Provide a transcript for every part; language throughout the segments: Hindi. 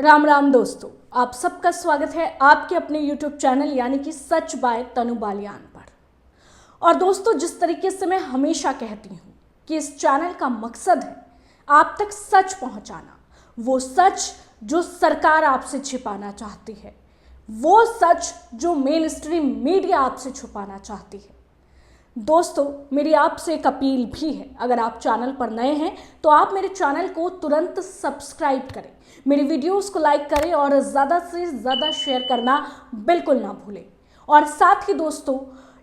राम राम दोस्तों, आप सबका स्वागत है आपके अपने YouTube चैनल यानी कि सच बाय तनु बालियान पर। और दोस्तों, जिस तरीके से मैं हमेशा कहती हूँ कि इस चैनल का मकसद है आप तक सच पहुँचाना, वो सच जो सरकार आपसे छिपाना चाहती है, वो सच जो मेन स्ट्रीम मीडिया आपसे छुपाना चाहती है। दोस्तों, मेरी आपसे एक अपील भी है, अगर आप चैनल पर नए हैं तो आप मेरे चैनल को तुरंत सब्सक्राइब करें, मेरी वीडियोस को लाइक करें और ज़्यादा से ज़्यादा शेयर करना बिल्कुल ना भूलें। और साथ ही दोस्तों,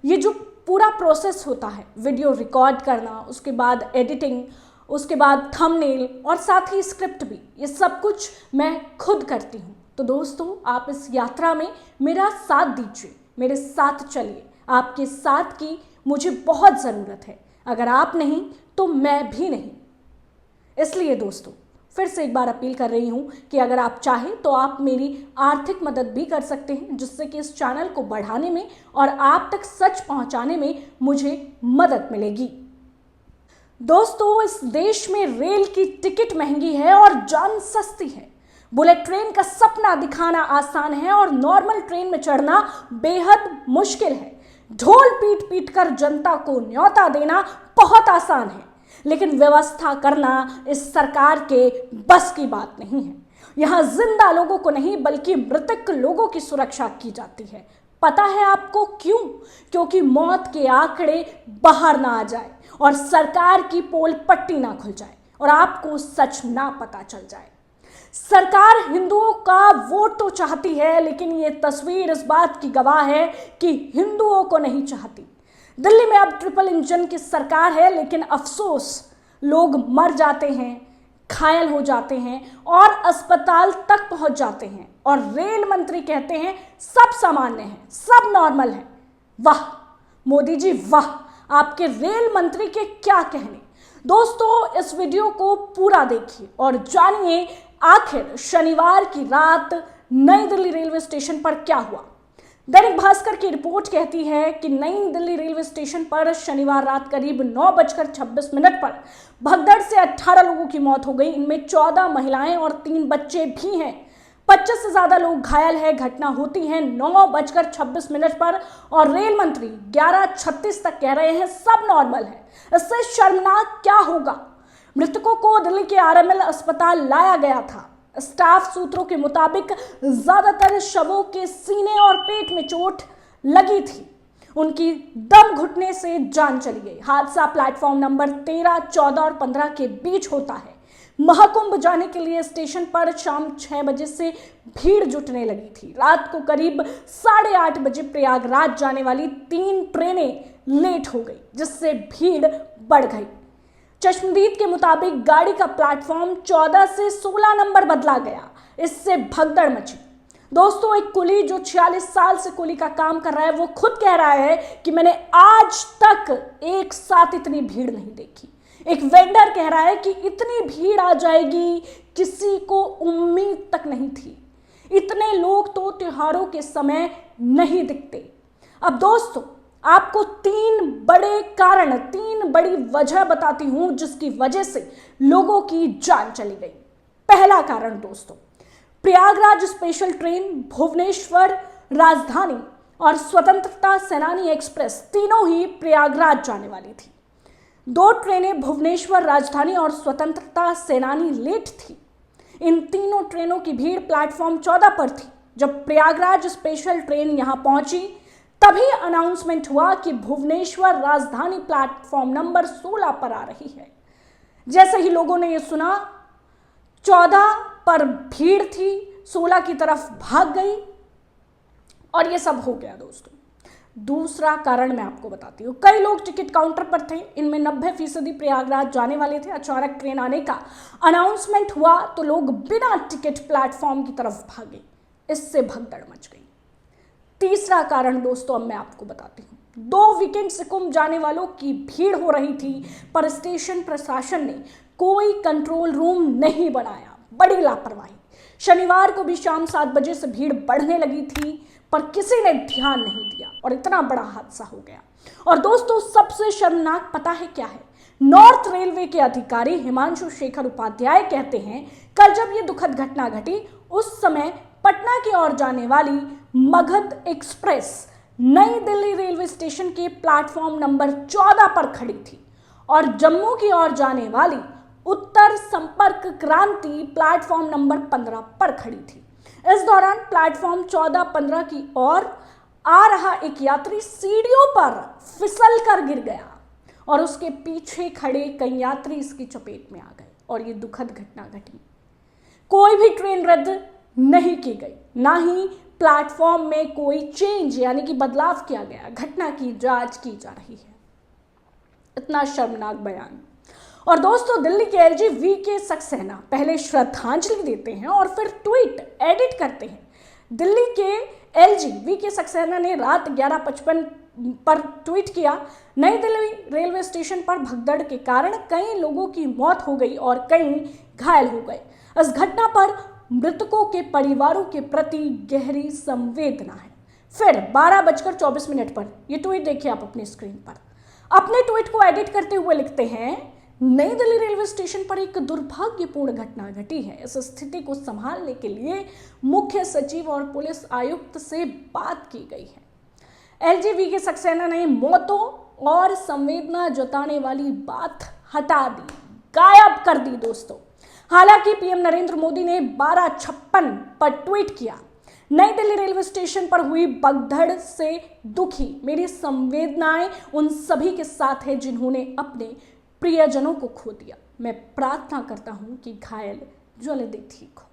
ये जो पूरा प्रोसेस होता है, वीडियो रिकॉर्ड करना, उसके बाद एडिटिंग, उसके बाद थंबनेल और साथ ही स्क्रिप्ट भी, ये सब कुछ मैं खुद करती हूँ। तो दोस्तों, आप इस यात्रा में मेरा साथ दीजिए, मेरे साथ चलिए। आपके साथ की मुझे बहुत ज़रूरत है, अगर आप नहीं तो मैं भी नहीं। इसलिए दोस्तों, फिर से एक बार अपील कर रही हूं कि अगर आप चाहें तो आप मेरी आर्थिक मदद भी कर सकते हैं, जिससे कि इस चैनल को बढ़ाने में और आप तक सच पहुंचाने में मुझे मदद मिलेगी। दोस्तों, इस देश में रेल की टिकट महंगी है और जान सस्ती है। बुलेट ट्रेन का सपना दिखाना आसान है और नॉर्मल ट्रेन में चढ़ना बेहद मुश्किल है। ढोल पीट पीट कर जनता को न्योता देना बहुत आसान है, लेकिन व्यवस्था करना इस सरकार के बस की बात नहीं है। यहाँ जिंदा लोगों को नहीं बल्कि मृतक लोगों की सुरक्षा की जाती है। पता है आपको क्यों? क्योंकि मौत के आंकड़े बाहर ना आ जाए और सरकार की पोल पट्टी ना खुल जाए और आपको सच ना पता चल जाए। सरकार हिंदुओं का वोट तो चाहती है, लेकिन ये तस्वीर इस बात की गवाह है कि हिंदुओं को नहीं चाहती। दिल्ली में अब ट्रिपल इंजन की सरकार है, लेकिन अफसोस लोग मर जाते हैं, घायल हो जाते हैं और अस्पताल तक पहुंच जाते हैं और रेल मंत्री कहते हैं सब सामान्य है, सब नॉर्मल है। वाह मोदी जी वाह, आपके रेल मंत्री के क्या कहने। दोस्तों, इस वीडियो को पूरा देखिए और जानिए आखिर शनिवार की रात नई दिल्ली रेलवे स्टेशन पर क्या हुआ। दैनिक भास्कर की रिपोर्ट कहती है कि नई दिल्ली रेलवे स्टेशन पर शनिवार रात करीब 9:26 पर भगदड़ से 18 लोगों की मौत हो गई। इनमें 14 महिलाएं और 3 बच्चे भी हैं। 25 से ज्यादा लोग घायल हैं। घटना होती है 9:26 पर और रेल मंत्री 11:36 तक कह रहे हैं सब नॉर्मल है। इससे शर्मनाक क्या होगा? मृतकों को दिल्ली के आरएमएल अस्पताल लाया गया था। स्टाफ सूत्रों के मुताबिक ज्यादातर शवों के सीने और पेट में चोट लगी थी। उनकी दम घुटने से जान चली गई। हादसा प्लेटफॉर्म नंबर 13, 14 और 15 के बीच होता है। महाकुंभ जाने के लिए स्टेशन पर शाम 6 बजे से भीड़ जुटने लगी थी। रात को करीब 8:30 बजे प्रयागराज जाने वाली 3 ट्रेनें लेट हो गई, जिससे भीड़ बढ़ गई। चश्मदीद के मुताबिक गाड़ी का प्लेटफॉर्म 14 से 16 नंबर बदला गया। इससे भगदड़ मची। दोस्तों, एक कुली जो 46 साल से कुली का काम कर रहा है, वो खुद कह रहा है कि मैंने आज तक एक साथ इतनी भीड़ नहीं देखी। एक वेंडर कह रहा है कि इतनी भीड़ आ जाएगी किसी को उम्मीद तक नहीं थी। इतने लोग तो त्योहारों के समय नहीं दिखते। अब दोस्तों, आपको 3 बड़े कारण, 3 बड़ी वजह बताती हूं जिसकी वजह से लोगों की जान चली गई। पहला कारण दोस्तों, प्रयागराज स्पेशल ट्रेन, भुवनेश्वर राजधानी और स्वतंत्रता सेनानी एक्सप्रेस तीनों ही प्रयागराज जाने वाली थी। 2 ट्रेनें भुवनेश्वर राजधानी और स्वतंत्रता सेनानी लेट थी। इन तीनों ट्रेनों की भीड़ प्लेटफॉर्म 14 पर थी। जब प्रयागराज स्पेशल ट्रेन यहां पहुंची तभी अनाउंसमेंट हुआ कि भुवनेश्वर राजधानी प्लेटफॉर्म नंबर 16 पर आ रही है। जैसे ही लोगों ने यह सुना, 14 पर भीड़ थी, 16 की तरफ भाग गई और यह सब हो गया। दोस्तों, दूसरा कारण मैं आपको बताती हूँ। कई लोग टिकट काउंटर पर थे, इनमें 90% प्रयागराज जाने वाले थे। अचानक ट्रेन आने का अनाउंसमेंट हुआ तो लोग बिना टिकट प्लेटफॉर्म की तरफ भागे। इससे भगदड़ मच गई। तीसरा कारण दोस्तों अब मैं आपको बताती हूँ। 2 वीकेंड से कुंभ जाने वालों की भीड़ हो रही थी, पर स्टेशन प्रशासन ने कोई कंट्रोल रूम नहीं बनाया। बड़ी लापरवाही। शनिवार को भी शाम 7 बजे से भीड़ बढ़ने लगी थी, पर किसी ने ध्यान नहीं दिया और इतना बड़ा हादसा हो गया। और दोस्तों, सबसे शर्मनाक पता है क्या है? नॉर्थ रेलवे के अधिकारी हिमांशु शेखर उपाध्याय कहते हैं, कल जब ये दुखद घटना घटी उस समय पटना की ओर जाने वाली मगध एक्सप्रेस नई दिल्ली रेलवे स्टेशन के प्लेटफॉर्म नंबर 14 पर खड़ी थी और जम्मू की ओर जाने वाली उत्तर संपर्क क्रांति प्लेटफॉर्म नंबर 15 पर खड़ी थी। इस दौरान प्लेटफॉर्म 14-15 की ओर आ रहा एक यात्री सीढ़ियों पर फिसल कर गिर गया और उसके पीछे खड़े कई यात्री इसकी चपेट में आ गए और ये दुखद घटना घटी। कोई भी ट्रेन रद्द नहीं की गई, ना ही प्लेटफॉर्म में कोई चेंज यानी कि बदलाव किया गया। घटना की जांच की जा रही है। इतना शर्मनाक बयान। और दोस्तों, दिल्ली के एलजी वीके सक्सेना पहले श्रद्धांजलि देते हैं और फिर ट्वीट एडिट करते हैं। दिल्ली के एलजी वीके सक्सेना ने रात 11:55 पर ट्वीट किया, नई दिल्ली रेलवे स्टेशन पर भगदड़ के कारण कई लोगों की मौत हो गई और कई घायल हो गए। इस घटना पर मृतकों के परिवारों के प्रति गहरी संवेदना है। फिर 12:24 पर यह ट्वीट देखिए आप अपनी स्क्रीन पर। अपने ट्वीट को एडिट करते हुए लिखते हैं, नई दिल्ली रेलवे स्टेशन पर एक दुर्भाग्यपूर्ण घटना घटी है। इस स्थिति को संभालने के लिए मुख्य सचिव और पुलिस आयुक्त से बात की गई है। एलजीवी सक्सेना ने मौतों और संवेदना जताने वाली बात हटा दी, गायब कर दी दोस्तों। हालांकि पीएम नरेंद्र मोदी ने 12:56 पर ट्वीट किया, नई दिल्ली रेलवे स्टेशन पर हुई भगदड़ से दुखी, मेरी संवेदनाएं उन सभी के साथ है जिन्होंने अपने प्रियजनों को खो दिया। मैं प्रार्थना करता हूं कि घायल जल्दी ठीक हो।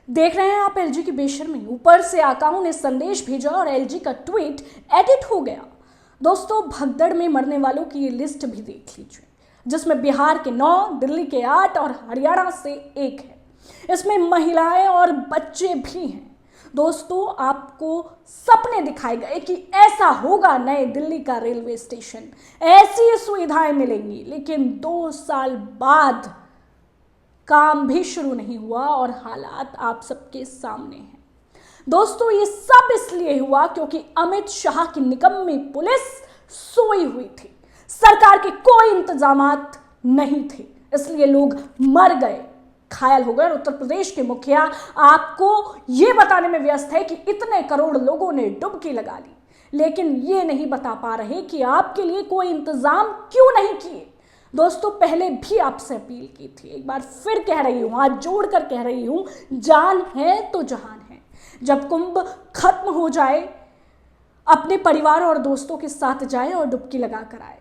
देख रहे हैं आप एलजी की बेशर्मी। ऊपर से आकाओं ने संदेश भेजा और एलजी का ट्वीट एडिट हो गया। दोस्तों, भगदड़ में मरने वालों की ये लिस्ट भी देख लीजिए, जिसमें बिहार के 9, दिल्ली के 8 और हरियाणा से 1 है। इसमें महिलाएं और बच्चे भी हैं। दोस्तों, आपको सपने दिखाए गए कि ऐसा होगा नए दिल्ली का रेलवे स्टेशन, ऐसी सुविधाएं मिलेंगी, लेकिन 2 साल बाद काम भी शुरू नहीं हुआ और हालात आप सबके सामने हैं। दोस्तों, ये सब इसलिए हुआ क्योंकि अमित शाह की निकम्मी पुलिस सोई हुई थी। सरकार के कोई इंतजामात नहीं थे, इसलिए लोग मर गए, घायल हो गए। उत्तर प्रदेश के मुखिया आपको यह बताने में व्यस्त है कि इतने करोड़ लोगों ने डुबकी लगा ली, लेकिन ये नहीं बता पा रहे कि आपके लिए कोई इंतजाम क्यों नहीं किए। दोस्तों, पहले भी आपसे अपील की थी, एक बार फिर कह रही हूं, हाथ जोड़कर कह रही हूं, जान है तो जहान है। जब कुंभ खत्म हो जाए, अपने परिवार और दोस्तों के साथ जाए और डुबकी लगा कर आए,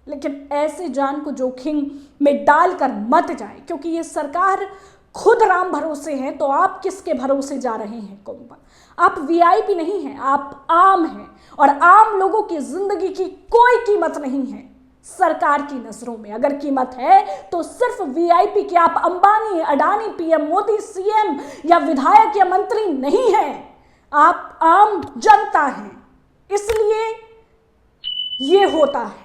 लेकिन ऐसे जान को जोखिम में डालकर मत जाए, क्योंकि ये सरकार खुद राम भरोसे है, तो आप किसके भरोसे जा रहे हैं कुंभ? आप वीआईपी नहीं हैं, आप आम हैं और आम लोगों की जिंदगी की कोई कीमत नहीं है सरकार की नजरों में। अगर कीमत है तो सिर्फ वीआईपी की। आप अंबानी, अडानी, पीएम मोदी, सीएम या विधायक या मंत्री नहीं हैं, आप आम जनता हैं। इसलिए ये होता है।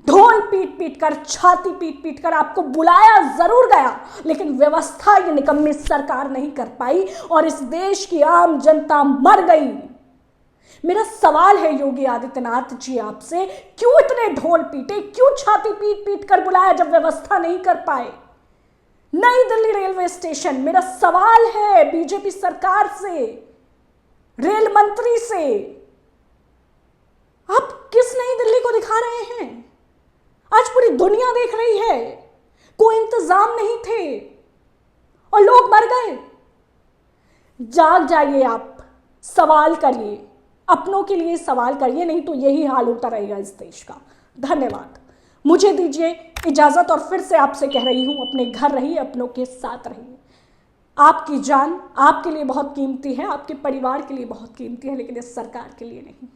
ढोल पीट पीट कर, छाती पीट पीट कर आपको बुलाया जरूर गया, लेकिन व्यवस्था ये निकम्मी सरकार नहीं कर पाई और इस देश की आम जनता मर गई। मेरा सवाल है योगी आदित्यनाथ जी आपसे, क्यों इतने ढोल पीटे, क्यों छाती पीट पीट कर बुलाया जब व्यवस्था नहीं कर पाए? नई दिल्ली रेलवे स्टेशन, मेरा सवाल है बीजेपी सरकार से, रेल मंत्री से, आप किस नई दिल्ली को दिखा रहे हैं? आज पूरी दुनिया देख रही है, कोई इंतजाम नहीं थे और लोग मर गए। जाग जाइए, आप सवाल करिए, अपनों के लिए सवाल करिए, नहीं तो यही हाल होता रहेगा इस देश का। धन्यवाद, मुझे दीजिए इजाजत और फिर से आपसे कह रही हूं, अपने घर रहिए, अपनों के साथ रहिए। आपकी जान आपके लिए बहुत कीमती है, आपके परिवार के लिए बहुत कीमती है, लेकिन इस सरकार के लिए नहीं।